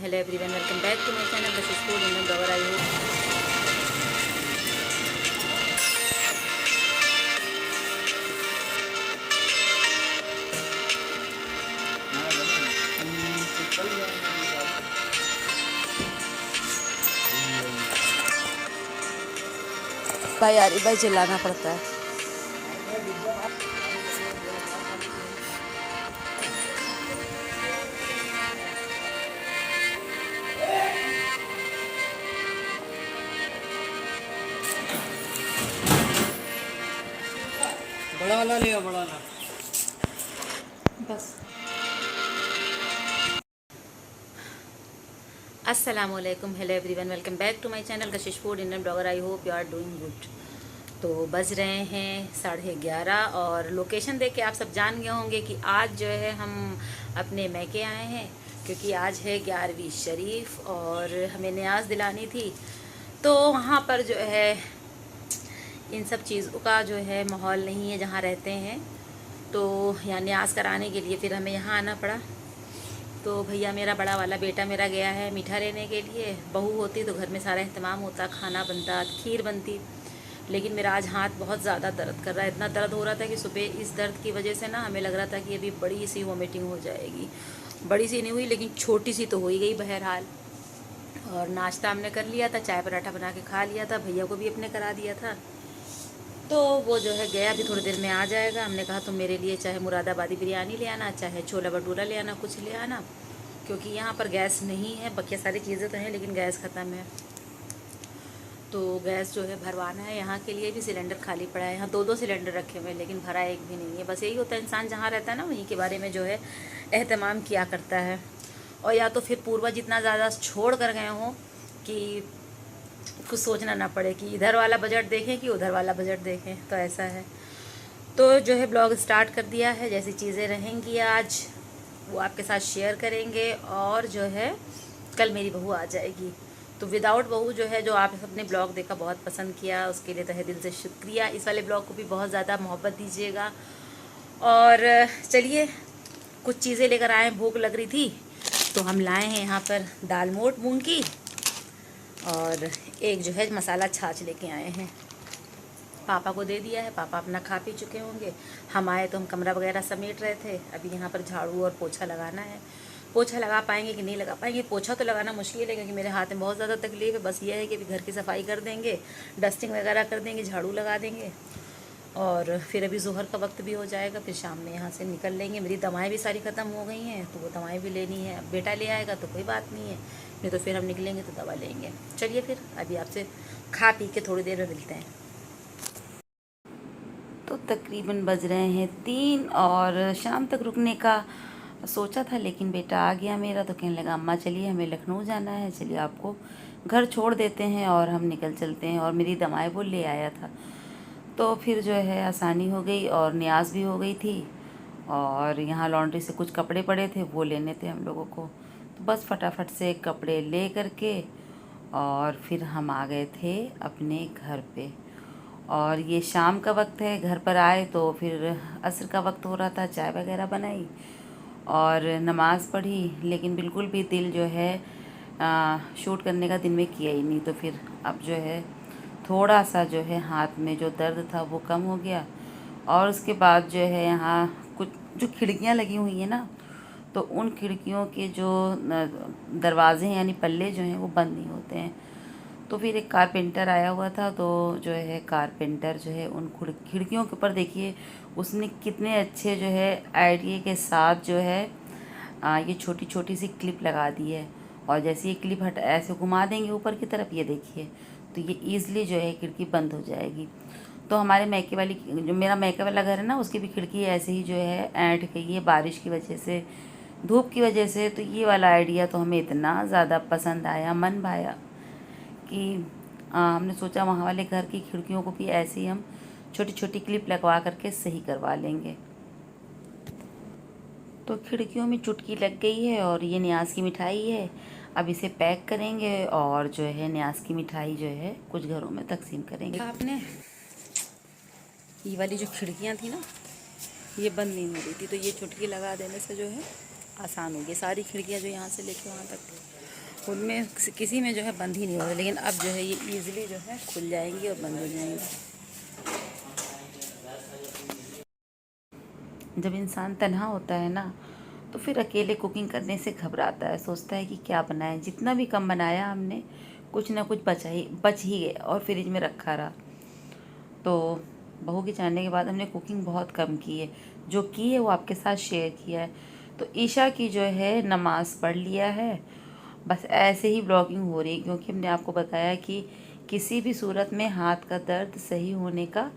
Hello everyone, welcome back to my channel this is food Indian blogger. I hope भाई यार भाई चिल्लाना पड़ता है। बड़ा वाला लिया, बड़ा वाला बस। अस्सलामुअलैकुम, hello everyone, welcome back to my channel Kashish food Indian blogger. I hope you are doing good. तो बज रहे हैं 11:30 और लोकेशन देख के आप सब जान गए होंगे कि आज जो है हम अपने मैके आए हैं, क्योंकि आज है 11वीं शरीफ और हमें न्याज दिलानी थी। तो वहाँ पर जो है इन सब चीज़ों का जो है माहौल नहीं है जहाँ रहते हैं, तो यहाँ न्याज कराने के लिए फिर हमें यहाँ आना पड़ा। तो भैया मेरा बड़ा वाला बेटा मेरा गया है मीठा लेने के लिए। बहू होती तो घर में सारा अहतमाम होता, खाना बनता, खीर बनती, लेकिन मेरा आज हाथ बहुत ज़्यादा दर्द कर रहा है। इतना दर्द हो रहा था कि सुबह इस दर्द की वजह से ना हमें लग रहा था कि अभी बड़ी सी वॉमिटिंग हो जाएगी। बड़ी सी नहीं हुई लेकिन छोटी सी तो हो ही गई बहरहाल। और नाश्ता हमने कर लिया था, चाय पराठा बना के खा लिया था, भैया को भी अपने करा दिया था। तो वो जो है गया, अभी थोड़ी देर में आ जाएगा। हमने कहा तुम मेरे लिए चाहे मुरादाबादी बिरयानी ले आना, चाहे छोला भटूरा ले आना, कुछ ले आना, क्योंकि यहाँ पर गैस नहीं है। बाकी सारी चीज़ें तो हैं लेकिन गैस ख़त्म है। तो गैस जो है भरवाना है। यहाँ के लिए भी सिलेंडर खाली पड़ा है। यहाँ दो सिलेंडर रखे हुए हैं लेकिन भरा एक भी नहीं है। बस यही होता है, इंसान जहाँ रहता है ना वहीं के बारे में जो है एहतमाम किया करता है। और या तो फिर पूर्वज इतना ज़्यादा छोड़ कर गए हों कि कुछ सोचना ना पड़े कि इधर वाला बजट देखें कि उधर वाला बजट देखें, तो ऐसा है। तो जो है ब्लॉग स्टार्ट कर दिया है। जैसी चीज़ें रहेंगी आज वो आपके साथ शेयर करेंगे। और जो है कल मेरी बहू आ जाएगी। तो विदाउट बहू जो है, जो आप अपने ब्लॉग देखा बहुत पसंद किया, उसके लिए तहे दिल से शुक्रिया। इस वाले ब्लॉग को भी बहुत ज़्यादा मोहब्बत दीजिएगा। और चलिए कुछ चीज़ें लेकर आए, भूख लग रही थी तो हम लाए हैं यहाँ पर दाल मोठ मूंग की, और एक जो है मसाला छाछ लेके आए हैं। पापा को दे दिया है, पापा अपना खा पी चुके होंगे। हम आए तो हम कमरा वगैरह समेट रहे थे। अभी यहाँ पर झाड़ू और पोछा लगाना है। पोछा लगा पाएंगे कि नहीं लगा पाएंगे, पोछा तो लगाना मुश्किल है क्योंकि मेरे हाथ में बहुत ज़्यादा तकलीफ है। बस ये है कि अभी घर की सफाई कर देंगे, डस्टिंग वगैरह कर देंगे, झाड़ू लगा देंगे, और फिर अभी ज़ोहर का वक्त भी हो जाएगा। फिर शाम में यहाँ से निकल लेंगे। मेरी दवाएँ भी सारी ख़त्म हो गई हैं तो वो दवाएँ भी लेनी है। अब बेटा ले आएगा तो कोई बात नहीं है, नहीं तो फिर हम निकलेंगे तो दवा लेंगे। चलिए फिर अभी आपसे खा पी के थोड़ी देर में मिलते हैं। तो तकरीबन बज रहे हैं 3 और शाम तक रुकने का सोचा था, लेकिन बेटा आ गया मेरा तो कहने लगा अम्मा चलिए हमें लखनऊ जाना है, चलिए आपको घर छोड़ देते हैं और हम निकल चलते हैं। और मेरी दवाएं वो ले आया था, तो फिर जो है आसानी हो गई और न्याज भी हो गई थी। और यहाँ लॉन्ड्री से कुछ कपड़े पड़े थे, वो लेने थे हम लोगों को। तो बस फटाफट से कपड़े ले करके और फिर हम आ गए थे अपने घर पे। और ये शाम का वक्त है, घर पर आए तो फिर असर का वक्त हो रहा था, चाय वगैरह बनाई और नमाज़ पढ़ी, लेकिन बिल्कुल भी दिल जो है शूट करने का दिन में किया ही नहीं। तो फिर अब जो है थोड़ा सा जो है हाथ में जो दर्द था वो कम हो गया। और उसके बाद जो है यहाँ कुछ जो खिड़कियाँ लगी हुई हैं ना, तो उन खिड़कियों के जो दरवाजे हैं यानी पल्ले जो हैं वो बंद नहीं होते हैं। तो फिर एक कारपेंटर आया हुआ था, तो जो है कारपेंटर जो है उन खिड़कियों के ऊपर देखिए उसने कितने अच्छे जो है आइडिया के साथ जो है ये छोटी छोटी सी क्लिप लगा दी है। और जैसे ये क्लिप हट ऐसे घुमा देंगे ऊपर की तरफ, ये देखिए, तो ये ईज़िली जो है खिड़की बंद हो जाएगी। तो हमारे मैके वाली, जो मेरा मैके वाला घर है ना, उसकी भी खिड़की ऐसे ही जो है ऐंठ गई है बारिश की वजह से, धूप की वजह से। तो ये वाला आइडिया तो हमें इतना ज़्यादा पसंद आया, मन भाया कि हमने सोचा वहाँ वाले घर की खिड़कियों को भी ऐसे ही हम छोटी छोटी क्लिप लगवा करके सही करवा लेंगे। तो खिड़कियों में चुटकी लग गई है और ये न्याज की मिठाई है। अब इसे पैक करेंगे और जो है न्याज की मिठाई जो है कुछ घरों में तकसीम करेंगे। आपने ये वाली जो खिड़कियाँ थी ना, ये बंद नहीं हो रही थी, तो ये चुटकी लगा देने से जो है आसान हो गई। सारी खिड़कियाँ जो यहाँ से लेके वहाँ तक उनमें किसी में जो है बंद ही नहीं होता, लेकिन अब जो है ये ईज़िली जो है खुल जाएंगी और बंद हो जाएंगी। जब इंसान तन्हा होता है ना, तो फिर अकेले कुकिंग करने से घबराता है, सोचता है कि क्या बनाएं। जितना भी कम बनाया हमने, कुछ ना कुछ बच ही गया और फ्रिज में रखा रहा। तो बहू के जाने के बाद हमने कुकिंग बहुत कम की है, जो की है वो आपके साथ शेयर किया है। तो ईशा की जो है नमाज़ पढ़ लिया है, बस ऐसे ही ब्लॉगिंग हो रही है, क्योंकि हमने आपको बताया कि किसी भी सूरत में हाथ का दर्द सही होने का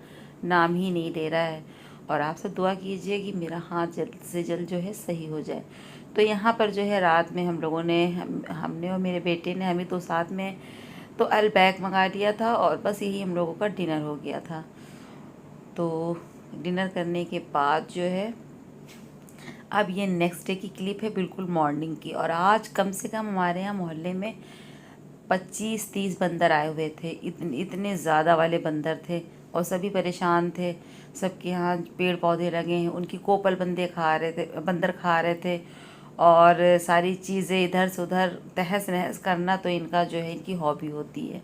नाम ही नहीं ले रहा है। और आप सब दुआ कीजिए कि मेरा हाथ जल्द से जल्द जो है सही हो जाए। तो यहाँ पर जो है रात में हम लोगों ने हमने और मेरे बेटे ने, हमें तो साथ में तो अलबैक मंगा लिया था और बस यही हम लोगों का डिनर हो गया था। तो डिनर करने के बाद जो है अब ये नेक्स्ट डे की क्लिप है, बिल्कुल मॉर्निंग की। और आज कम से कम हमारे यहाँ मोहल्ले में 25-30 बंदर आए हुए थे। इतने ज़्यादा वाले बंदर थे और सभी परेशान थे। सबके यहाँ पेड़ पौधे लगे हैं, उनकी कोपल बंदर खा रहे थे। और सारी चीज़ें इधर से उधर तहस नहस करना तो इनका जो है इनकी हॉबी होती है।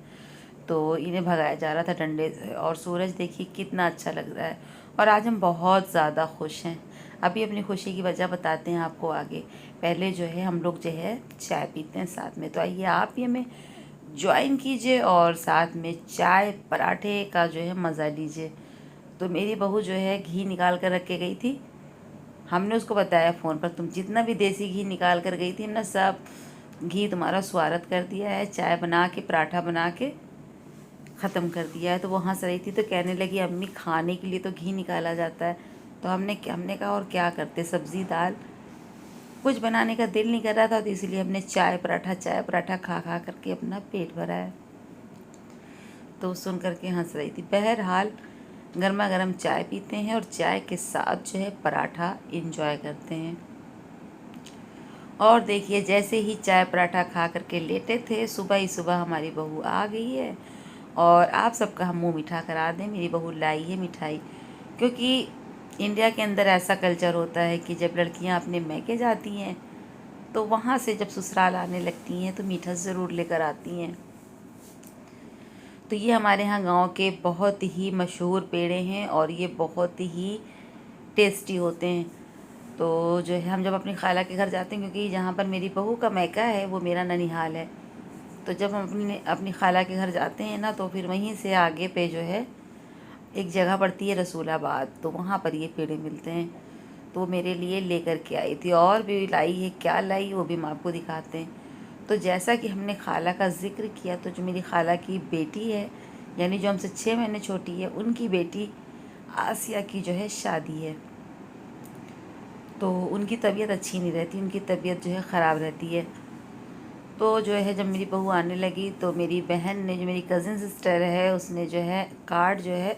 तो इन्हें भगाया जा रहा था डंडे से। और सूरज देखिए कितना अच्छा लग रहा है। और आज हम बहुत ज़्यादा खुश हैं। अभी अपनी खुशी की वजह बताते हैं आपको आगे। पहले जो है हम लोग जो है चाय पीते हैं साथ में, तो आइए आप भी हमें ज्वाइन कीजिए और साथ में चाय पराठे का जो है मज़ा लीजिए। तो मेरी बहू जो है घी निकाल कर रख के गई थी। हमने उसको बताया फ़ोन पर, तुम जितना भी देसी घी निकाल कर गई थी ना, सब घी तुम्हारा स्वागत कर दिया है। चाय बना के पराठा बना के ख़त्म कर दिया है। तो वो हंस रही थी, तो कहने लगी अम्मी खाने के लिए तो घी निकाला जाता है। तो हमने कहा और क्या करते, सब्ज़ी दाल कुछ बनाने का दिल नहीं कर रहा था, तो इसलिए हमने चाय पराठा खा खा करके अपना पेट भरा है। तो सुन करके हंस रही थी। बहरहाल गर्मा गर्म चाय पीते हैं और चाय के साथ जो है पराठा इंजॉय करते हैं। और देखिए जैसे ही चाय पराठा खा करके लेटे थे, सुबह ही सुबह हमारी बहू आ गई है। और आप सबका हम मुँह मीठा करा दें, मेरी बहू लाई है मिठाई। क्योंकि इंडिया के अंदर ऐसा कल्चर होता है कि जब लड़कियां अपने मैके जाती हैं, तो वहाँ से जब ससुराल आने लगती हैं तो मीठा ज़रूर लेकर आती हैं। तो ये हमारे यहाँ गांव के बहुत ही मशहूर पेड़े हैं और ये बहुत ही टेस्टी होते हैं। तो जो है हम जब अपनी खाला के घर जाते हैं, क्योंकि जहाँ पर मेरी बहू का मैका है वो मेरा ननिहाल है, तो जब हम अपनी खाला के घर जाते हैं ना, तो फिर वहीं से आगे पे जो है एक जगह पड़ती है रसूलाबाद, तो वहाँ पर ये पेड़े मिलते हैं। तो वो मेरे लिए लेकर के आई थी, और भी लाई है, क्या लाई वो भी हम आपको दिखाते हैं। तो जैसा कि हमने खाला का ज़िक्र किया, तो जो मेरी खाला की बेटी है, यानी जो हमसे 6 महीने छोटी है, उनकी बेटी आसिया की जो है शादी है। तो उनकी तबीयत अच्छी नहीं रहती, उनकी तबीयत जो है ख़राब रहती है। तो जो है जब मेरी बहू आने लगी, तो मेरी बहन ने, जो मेरी कज़िन सिस्टर है, उसने जो है कार्ड जो है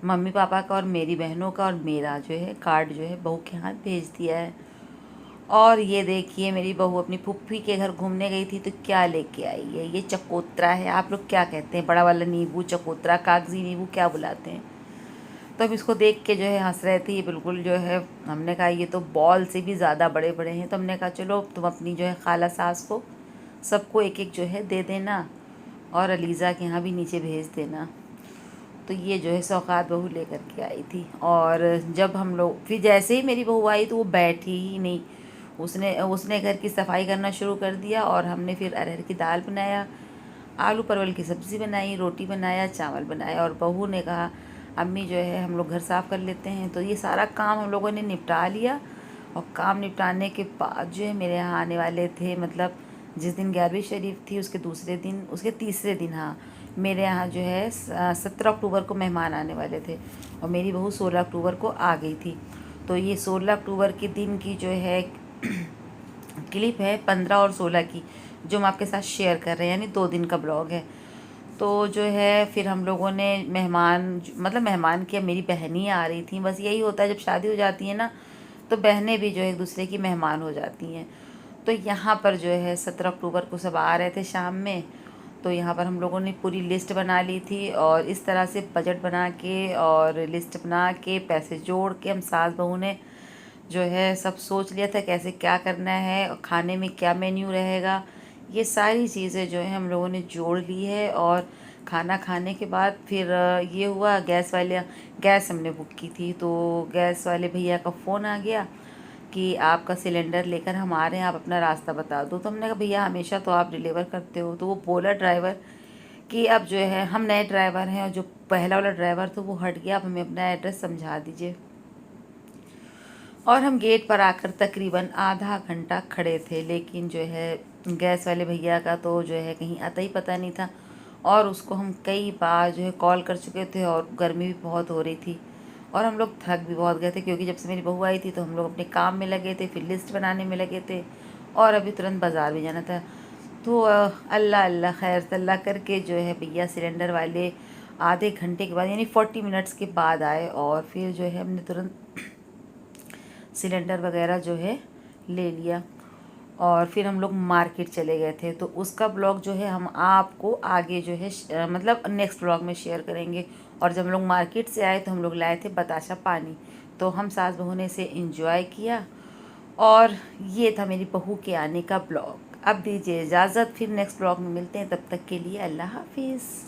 मम्मी पापा का और मेरी बहनों का और मेरा जो है कार्ड जो है बहू के हाथ भेज दिया है। और ये देखिए मेरी बहू अपनी फुफ्फी के घर घूमने गई थी, तो क्या लेके आई है, ये चकोतरा है। आप लोग क्या कहते हैं, बड़ा वाला नींबू, चकोतरा, कागजी नींबू क्या बुलाते हैं। तो अब इसको देख के जो है हंस रहे थे ये बिल्कुल जो है। हमने कहा ये तो बॉल से भी ज़्यादा बड़े बड़े हैं। तो हमने कहा चलो तुम अपनी जो है खाला सास को सबको एक एक जो है दे देना, और अलीज़ा के यहाँ भी नीचे भेज देना। तो ये जो है सौगात बहू लेकर के आई थी। और जब हम लोग, फिर जैसे ही मेरी बहू आई तो वो बैठी ही नहीं, उसने उसने घर की सफाई करना शुरू कर दिया। और हमने फिर अरहर की दाल बनाया, आलू परवल की सब्ज़ी बनाई, रोटी बनाया, चावल बनाया। और बहू ने कहा अम्मी जो है हम लोग घर साफ़ कर लेते हैं। तो ये सारा काम हम लोगों ने निपटा लिया। और काम निपटाने के बाद जो है मेरे यहाँ आने वाले थे, मतलब जिस दिन 11वीं शरीफ थी उसके दूसरे दिन, उसके तीसरे दिन, हाँ, मेरे यहाँ जो है 17 अक्टूबर को मेहमान आने वाले थे। और मेरी बहू 16 अक्टूबर को आ गई थी। तो ये 16 अक्टूबर के दिन की जो है क्लिप है 15 और 16 की, जो हम आपके साथ शेयर कर रहे हैं, यानी 2 दिन का ब्लॉग है। तो जो है फिर हम लोगों ने मेहमान की, मेरी बहनें आ रही थी। बस यही होता है जब शादी हो जाती है ना, तो बहनें भी जो है एक दूसरे की मेहमान हो जाती हैं। तो यहाँ पर जो है 17 अक्टूबर को सब आ रहे थे शाम में। तो यहाँ पर हम लोगों ने पूरी लिस्ट बना ली थी, और इस तरह से बजट बना के और लिस्ट बना के पैसे जोड़ के हम सास बहू ने जो है सब सोच लिया था कैसे क्या करना है और खाने में क्या मेन्यू रहेगा। ये सारी चीज़ें जो है हम लोगों ने जोड़ ली है। और खाना खाने के बाद फिर ये हुआ, गैस हमने बुक की थी, तो गैस वाले भैया का फ़ोन आ गया कि आपका सिलेंडर लेकर हम आ रहे हैं, आप अपना रास्ता बता दो। तो हमने कहा भैया हमेशा तो आप डिलीवर करते हो। तो वो बोला ड्राइवर कि अब जो है हम नए ड्राइवर हैं और जो पहला वाला ड्राइवर तो वो हट गया, अब हमें अपना एड्रेस समझा दीजिए। और हम गेट पर आकर तकरीबन आधा घंटा खड़े थे, लेकिन जो है गैस वाले भैया का तो जो है कहीं आता ही पता नहीं था। और उसको हम कई बार जो है कॉल कर चुके थे और गर्मी भी बहुत हो रही थी और हम लोग थक भी बहुत गए थे, क्योंकि जब से मेरी बहू आई थी तो हम लोग अपने काम में लगे थे, फिर लिस्ट बनाने में लगे थे और अभी तुरंत बाज़ार भी जाना था। तो अल्लाह अल्लाह खैर तल्ला करके जो है भैया सिलेंडर वाले आधे घंटे के बाद यानी 40 मिनट्स के बाद आए और फिर जो है हमने तुरंत सिलेंडर वगैरह जो है ले लिया। और फिर हम लोग मार्केट चले गए थे, तो उसका ब्लॉग जो है हम आपको आगे जो है मतलब नेक्स्ट ब्लॉग में शेयर करेंगे। और जब हम लोग मार्केट से आए तो हम लोग लाए थे बताशा पानी, तो हम सास बहू ने इसे इंजॉय किया। और ये था मेरी बहू के आने का ब्लॉग। अब दीजिए इजाज़त, फिर नेक्स्ट ब्लॉग में मिलते हैं, तब तक के लिए अल्लाह हाफिज़।